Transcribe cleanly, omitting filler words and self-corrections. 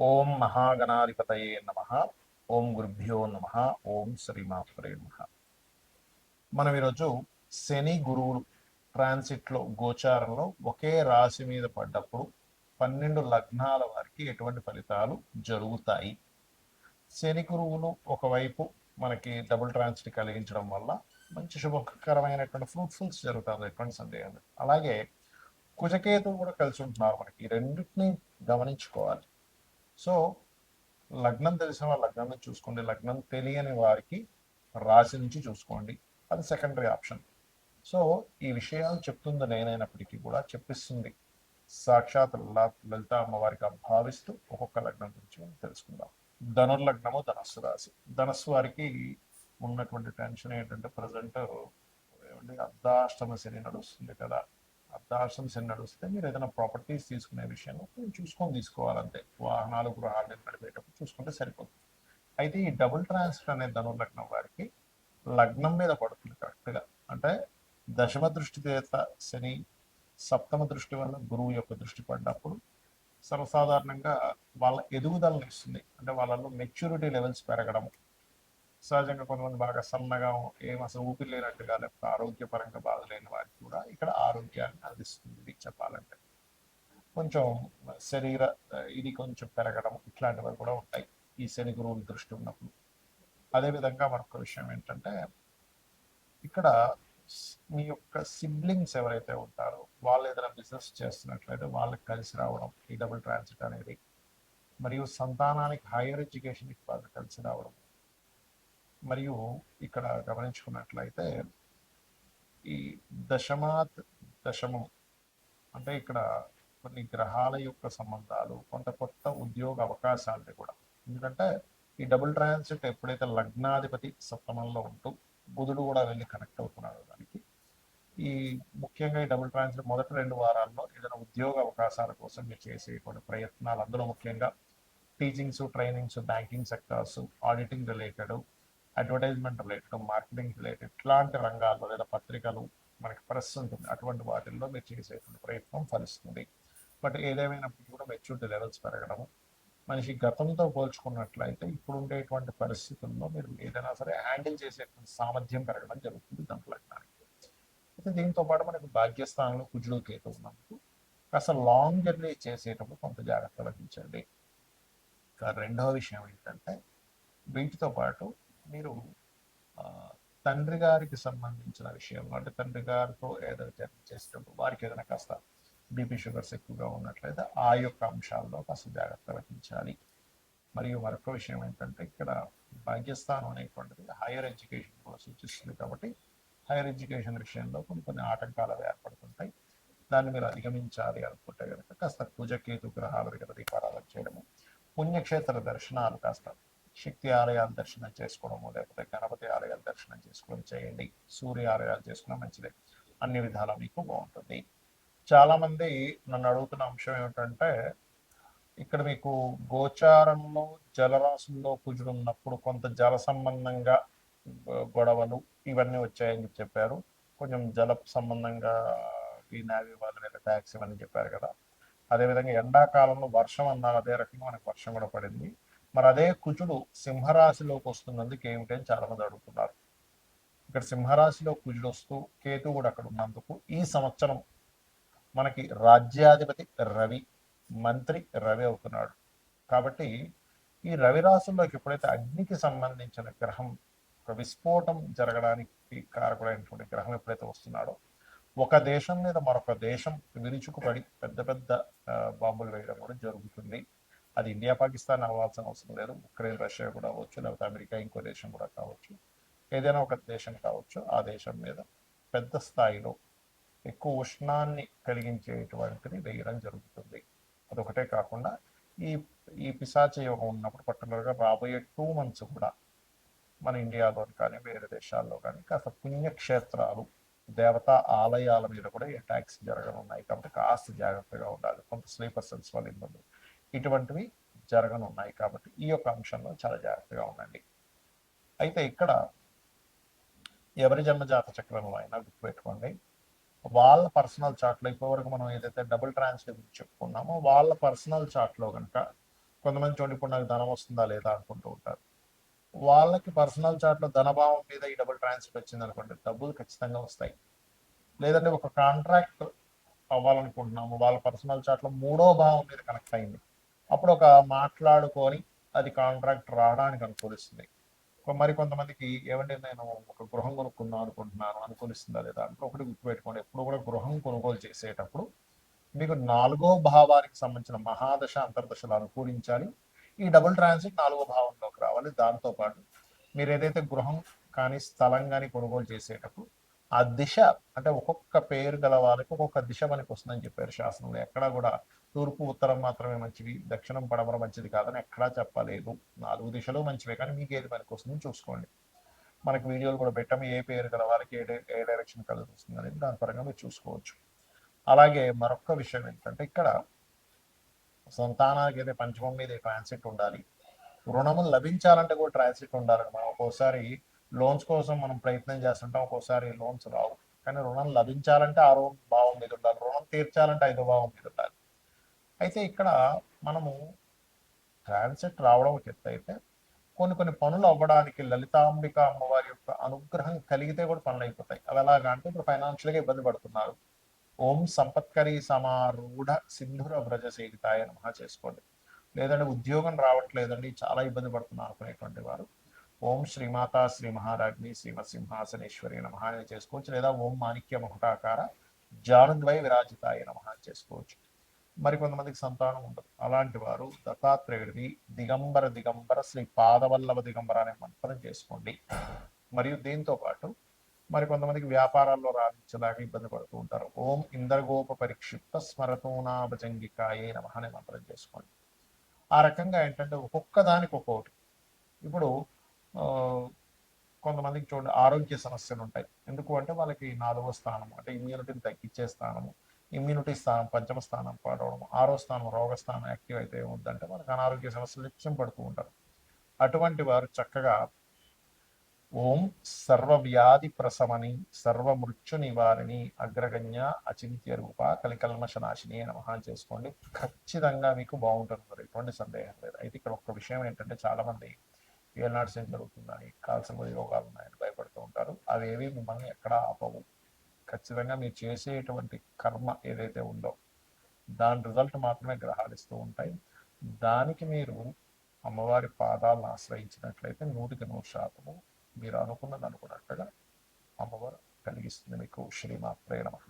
ఓం మహాగణాధిపతయే నమః. ఓం గురుభ్యో నమః. ఓం శ్రీమాత్రే నమః. మనం ఈరోజు శని గురువులు ట్రాన్సిట్లో గోచారంలో ఒకే రాశి మీద పడ్డప్పుడు 12 లగ్నాల వారికి ఎటువంటి ఫలితాలు జరుగుతాయి. శని గురువులు ఒకవైపు మనకి డబుల్ ట్రాన్సిట్ కలిగించడం వల్ల మంచి శుభకరమైనటువంటి ఫ్రూట్ఫుల్స్ జరుగుతుంది, ఎటువంటి సందేహం లేదు. అలాగే కుజకేతువు కూడా కలిసి ఉంటున్నారు. మనకి ఈ రెండింటిని గమనించుకోవాలి. సో లగ్నం తెలిసిన వారు లగ్నం నుంచి చూసుకోండి, లగ్నం తెలియని వారికి రాశి నుంచి చూసుకోండి, అది సెకండరీ ఆప్షన్. సో ఈ విషయాలు చెప్తుంది నేనైనప్పటికీ కూడా చెప్పిస్తుంది సాక్షాత్ లలిత అమ్మవారిగా భావిస్తూ ఒక్కొక్క లగ్నం గురించి మనం తెలుసుకుందాం. ధనుర్లగ్నము ధనస్సు రాశి. ధనస్సు వారికి ఉన్నటువంటి టెన్షన్ ఏంటంటే ప్రజెంట్ అర్ధాష్టమ శని నడుస్తుంది కదా. అర్ధాష్టమ శని నడుస్తే మీరు ఏదైనా ప్రాపర్టీస్ తీసుకునే విషయంలో కొంచెం చూసుకొని తీసుకోవాలంటే, వాహనాలు గృహాలు నడిపేటప్పుడు చూసుకుంటే సరిపోతుంది. అయితే ఈ డబుల్ ట్రాన్స్ఫర్ అనే ధనుర్లగ్నం వారికి లగ్నం మీద పడుతుంది కరెక్ట్గా. అంటే దశమ దృష్టి చేత శని, సప్తమ దృష్టి వల్ల గురువు యొక్క దృష్టి పడినప్పుడు సర్వసాధారణంగా వాళ్ళ ఎదుగుదలను ఇస్తుంది. అంటే వాళ్ళలో మెచ్యూరిటీ లెవెల్స్ పెరగడం. సహజంగా కొంతమంది బాగా సన్నగా ఏం అసలు ఊపిరి లేనట్టుగా, లేకపోతే ఆరోగ్యపరంగా బాధలేని వారికి కూడా ఇక్కడ ఆరోగ్యాన్ని అందిస్తుంది. ఇది చెప్పాలంటే కొంచెం శరీర ఇది కొంచెం పెరగడం ఇట్లాంటివి కూడా ఉంటాయి ఈ శని గురువుల దృష్టి ఉన్నప్పుడు. అదేవిధంగా మరొక విషయం ఏంటంటే ఇక్కడ మీ యొక్క సిబ్లింగ్స్ ఎవరైతే ఉంటారో వాళ్ళు ఏదైనా బిజినెస్ చేస్తున్నట్లయితే వాళ్ళకి కలిసి రావడం ఈ డబుల్ ట్రాన్సిట్ అనేది, మరియు సంతానానికి హైయర్ ఎడ్యుకేషన్కి వాళ్ళు కలిసి రావడం. మరియు ఇక్కడ గమనించుకున్నట్లయితే ఈ దశమం అంటే ఇక్కడ కొన్ని గ్రహాల యొక్క సంబంధాలు, కొంత కొత్త ఉద్యోగ అవకాశాలని కూడా. ఎందుకంటే ఈ డబుల్ ట్రాన్సిట్ ఎప్పుడైతే లగ్నాధిపతి సప్తమంలో ఉంటూ బుధుడు కూడా వెళ్ళి కనెక్ట్ అవుతున్నాడు దానికి, ఈ ముఖ్యంగా ఈ డబుల్ ట్రాన్సిట్ మొదటి 2 వారాల్లో ఏదైనా ఉద్యోగ అవకాశాల కోసం మీరు చేసేటువంటి ప్రయత్నాలు, అందులో ముఖ్యంగా teachings, trainings, banking sectors, auditing related, advertisement related, marketing related ఇట్లాంటి రంగాల్లో, లేదా పత్రికలు మనకి ప్రెస్ ఉంటుంది, అటువంటి వాటిల్లో మీరు చేసేటువంటి ప్రయత్నం ఫలిస్తుంది. బట్ ఏదేమైనప్పటికీ కూడా మెచ్యూరిటీ లెవెల్స్ పెరగడము, మనిషి గతంతో పోల్చుకున్నట్లయితే ఇప్పుడు ఉండేటువంటి పరిస్థితుల్లో మీరు ఏదైనా సరే హ్యాండిల్ చేసేటువంటి సామర్థ్యం పెరగడం జరుగుతుంది దంప లగ్నానికి. అయితే దీంతో పాటు మనకు భాగ్యస్థానంలో కుజుడు కేతు ఉన్నందుకు కాస్త లాంగ్ జర్నీ చేసేటప్పుడు కొంత జాగ్రత్త వహించండి. ఇంకా రెండవ విషయం ఏంటంటే వీటితో పాటు మీరు తండ్రి గారికి సంబంధించిన విషయంలో, అంటే తండ్రి గారితో ఏదైనా జర్నీ చేసేటప్పుడు వారికి ఏదైనా కాస్త బీపీ షుగర్స్ ఎక్కువగా ఉన్నట్లయితే ఆ యొక్క అంశాల్లో కాస్త జాగ్రత్త వహించాలి. మరియు మరొక విషయం ఏంటంటే ఇక్కడ భాగ్యస్థానం అనేటువంటిది హైయర్ ఎడ్యుకేషన్ కూడా సూచిస్తుంది కాబట్టి హైయర్ ఎడ్యుకేషన్ విషయంలో కొన్ని ఆటంకాలు ఏర్పడుతుంటాయి. దాన్ని మీరు అధిగమించాలి అనుకుంటే కనుక కాస్త కుజకేతు గ్రహాల దగ్గర దీపారాధన చేయడము, పుణ్యక్షేత్ర దర్శనాలు, కాస్త శక్తి ఆలయాలు దర్శనం చేసుకోవడము, లేకపోతే గణపతి ఆలయాలు దర్శనం చేసుకోవడం చేయండి. సూర్య ఆలయాలు చేసుకున్న మంచిదే, అన్ని విధాలా మీకు బాగుంటుంది. చాలా మంది నన్ను అడుగుతున్న అంశం ఏమిటంటే ఇక్కడ మీకు గోచారంలో జలరాశుల్లో కుజుడు ఉన్నప్పుడు కొంత జల సంబంధంగా గొడవలు ఇవన్నీ వచ్చాయని చెప్పారు. కొంచెం జల సంబంధంగా ఈ నావీ వాళ్ళ మీద ట్యాక్స్ ఇవన్నీ చెప్పారు కదా. అదేవిధంగా ఎండాకాలంలో వర్షం అన్నారు, అదే రకంగా మనకు వర్షం కూడా పడింది. మరి అదే కుజుడు సింహరాశిలోకి వస్తున్నందుకు ఏమిటి అని చాలా మంది అడుగుతున్నారు. ఇక్కడ సింహరాశిలో కుజుడు వస్తూ కేతు కూడా అక్కడ ఉన్నందుకు ఈ సంవత్సరం మనకి రాజ్యాధిపతి రవి, మంత్రి రవి అవుతున్నాడు. కాబట్టి ఈ రవి రాశుల్లోకి ఎప్పుడైతే అగ్నికి సంబంధించిన గ్రహం, ఒక విస్ఫోటం జరగడానికి కారకుడైనటువంటి గ్రహం ఎప్పుడైతే వస్తున్నాడో, ఒక దేశం మీద మరొక దేశం విరుచుకుపడి పెద్ద పెద్ద బాంబులు వేయడం కూడా జరుగుతుంది. అది ఇండియా పాకిస్తాన్ అవ్వాల్సిన అవసరం లేదు, ఉక్రెయిన్ రష్యా కూడా అవ్వచ్చు, లేకపోతే అమెరికా ఇంకో దేశం కూడా కావచ్చు, ఏదైనా ఒక దేశం కావచ్చు. ఆ దేశం మీద పెద్ద స్థాయిలో ఎక్కువ ఉష్ణాన్ని కలిగించేటువంటిది వేయడం జరుగుతుంది. అదొకటే కాకుండా ఈ ఈ పిశాచ యోగం ఉన్నప్పుడు పర్టికులర్గా రాబోయే 2 months కూడా మన ఇండియాలో కానీ వేరే దేశాల్లో కానీ కాస్త పుణ్యక్షేత్రాలు, దేవతా ఆలయాల మీద కూడా అటాక్స్ జరగనున్నాయి. కాబట్టి కాస్త జాగ్రత్తగా ఉండాలి. కొంత స్లీపర్ సెల్స్ వల్ల ఇబ్బందులు ఇటువంటివి జరగనున్నాయి. కాబట్టి ఈ యొక్క అంశంలో చాలా జాగ్రత్తగా ఉండండి. అయితే ఇక్కడ ఎవరి జన్మజాత చక్రంలో అయినా గుర్తుపెట్టుకోండి, వాళ్ళ పర్సనల్ చార్ట్లో ఇప్పటివరకు మనం ఏదైతే డబుల్ ట్రాన్స్లేట్ గురించి చెప్పుకున్నామో వాళ్ళ పర్సనల్ చార్ట్లో కనుక కొంతమంది చూడండి ఇప్పుడు నాకు ధనం వస్తుందా లేదా అనుకుంటూ ఉంటారు. వాళ్ళకి పర్సనల్ చార్ట్లో ధనభావం మీద ఈ డబుల్ ట్రాన్సిట్ వచ్చింది అనుకోండి, డబ్బులు ఖచ్చితంగా వస్తాయి. లేదంటే ఒక కాంట్రాక్ట్ అవ్వాలనుకుంటున్నాము, వాళ్ళ పర్సనల్ చార్ట్లో 3వ భావం మీద కనెక్ట్ అయింది, అప్పుడు ఒక మాట్లాడుకొని అది కాంట్రాక్ట్ రావడానికి అనుకూలిస్తుంది. మరి కొంతమందికి ఏమంటే నేను ఒక గృహం కొనుక్కుందాం అనుకుంటున్నాను, అనుకూలిస్తుందా లేదా అంటే ఒకటి గుర్తుపెట్టుకోండి, ఎప్పుడు కూడా గృహం కొనుగోలు చేసేటప్పుడు మీకు 4వ భావానికి సంబంధించిన మహాదశ అంతర్దశలు అనుకూలించాలి. ఈ డబుల్ ట్రాన్సిట్ 4వ భావంలోకి రావాలి. దాంతోపాటు మీరు ఏదైతే గృహం కానీ స్థలం కానీ కొనుగోలు చేసేటప్పుడు ఆ దిశ, అంటే ఒక్కొక్క పేరు గల వాళ్ళకి ఒక్కొక్క దిశ మనకి వస్తుందని చెప్పారు శాస్త్రంలో. ఎక్కడా కూడా తూర్పు ఉత్తరం మాత్రమే మంచివి, దక్షిణం పడమర మంచిది కాదని ఎక్కడా చెప్పలేదు. 4 దిశలు మంచివే, కానీ మీకు ఏది పనికి వస్తుందని చూసుకోండి. మనకి వీడియోలు కూడా పెట్టాము, ఏ పేరు గల వాళ్ళకి ఏ డైరెక్షన్ కలిసి వస్తుంది అనేది, దాని పరంగా మీరు చూసుకోవచ్చు. అలాగే మరొక విషయం ఏంటంటే ఇక్కడ సంతానానికి అయితే పంచమం మీద ట్రాన్సిట్ ఉండాలి. రుణములు లభించాలంటే కూడా ట్రాన్సిట్ ఉండాలి. మనం ఒక్కోసారి లోన్స్ కోసం మనం ప్రయత్నం చేస్తుంటాం, ఒక్కోసారి లోన్స్ రావు. కానీ రుణం లభించాలంటే 6వ భావం మీద ఉండాలి, రుణం తీర్చాలంటే 5వ భావం మీద ఉండాలి. అయితే ఇక్కడ మనము ట్రాన్సిట్ రావడం ఒక ఎత్తు అయితే, కొన్ని పనులు అవ్వడానికి లలితాంబిక అమ్మవారి యొక్క అనుగ్రహం కలిగితే కూడా పనులు అయిపోతాయి. అవి ఎలాగా అంటే, ఇప్పుడు ఫైనాన్షియల్గా ఇబ్బంది పడుతున్నారు, ఓం సంపత్కరి సమారూఢ సింధుర వ్రజ సేవితాయ నమః చేసుకోండి. లేదంటే ఉద్యోగం రావట్లేదండి, చాలా ఇబ్బంది పడుతున్నారు అనుకునేటువంటి వారు ఓం శ్రీమాత శ్రీ మహారాజ్ని శ్రీమత్ సింహాసనేశ్వరి నమః అని చేసుకోవచ్చు. లేదా ఓం మాణిక్య మకుటాకార జానుద్వయ విరాజితాయ నమః అని చేసుకోవచ్చు. మరి కొంతమందికి సంతానం ఉండదు, అలాంటి వారు దత్తాత్రేయుడిని దిగంబర శ్రీ పాదవల్లభ దిగంబర అనే మంత్రం చేసుకోండి. మరియు దీంతో పాటు మరి కొంతమందికి వ్యాపారాల్లో రాణించడానికి ఇబ్బంది పడుతూ ఉంటారు, ఓం ఇంద్రగోప పరిక్షిప్త స్మరతోనాభజంగికాయే నమః అనే మంత్రం చేసుకోండి. ఆ రకంగా ఏంటంటే ఒక్కొక్క దానికి ఒక్కొక్కటి. ఇప్పుడు కొంతమందికి చూడండి ఆరోగ్య సమస్యలు ఉంటాయి. ఎందుకు అంటే వాళ్ళకి 4వ స్థానం అంటే ఇమ్యూనిటీని తగ్గించే స్థానము, ఇమ్యూనిటీ స్థానం పంచమ స్థానం పడవడం, 6వ స్థానం రోగస్థానం యాక్టివ్ అయితే ఏముందంటే మనకు అనారోగ్య సమస్యలు నిత్యం పడుతూ ఉంటారు. అటువంటి వారు చక్కగా ఓం సర్వవ్యాధి ప్రశమని సర్వమృత్యు నివారిణి అగ్రగణ్య అచింత్య రూప కలికల్మషనాశిని నమః చేసుకోండి. ఖచ్చితంగా మీకు బాగుంటుంది, ఎటువంటి సందేహం లేదు. అయితే ఇక్కడ ఒక్క విషయం ఏంటంటే, చాలా మంది ఏనాడు ఏం జరుగుతుందని, కాల్సిన యోగాలు ఉన్నాయని భయపడుతూ ఉంటారు. అవేవి మిమ్మల్ని ఎక్కడా ఆపవు. ఖచ్చితంగా మీరు చేసేటువంటి కర్మ ఏదైతే ఉందో దాని రిజల్ట్ మాత్రమే గ్రహాలు ఇస్తూ ఉంటాయి. దానికి మీరు అమ్మవారి పాదాలను ఆశ్రయించినట్లయితే 100% మీరు అనుకున్నది అనుకున్నట్టుగా అమ్మవారు కలిగిస్తుంది మీకు. శ్రీమాత్రే నమః.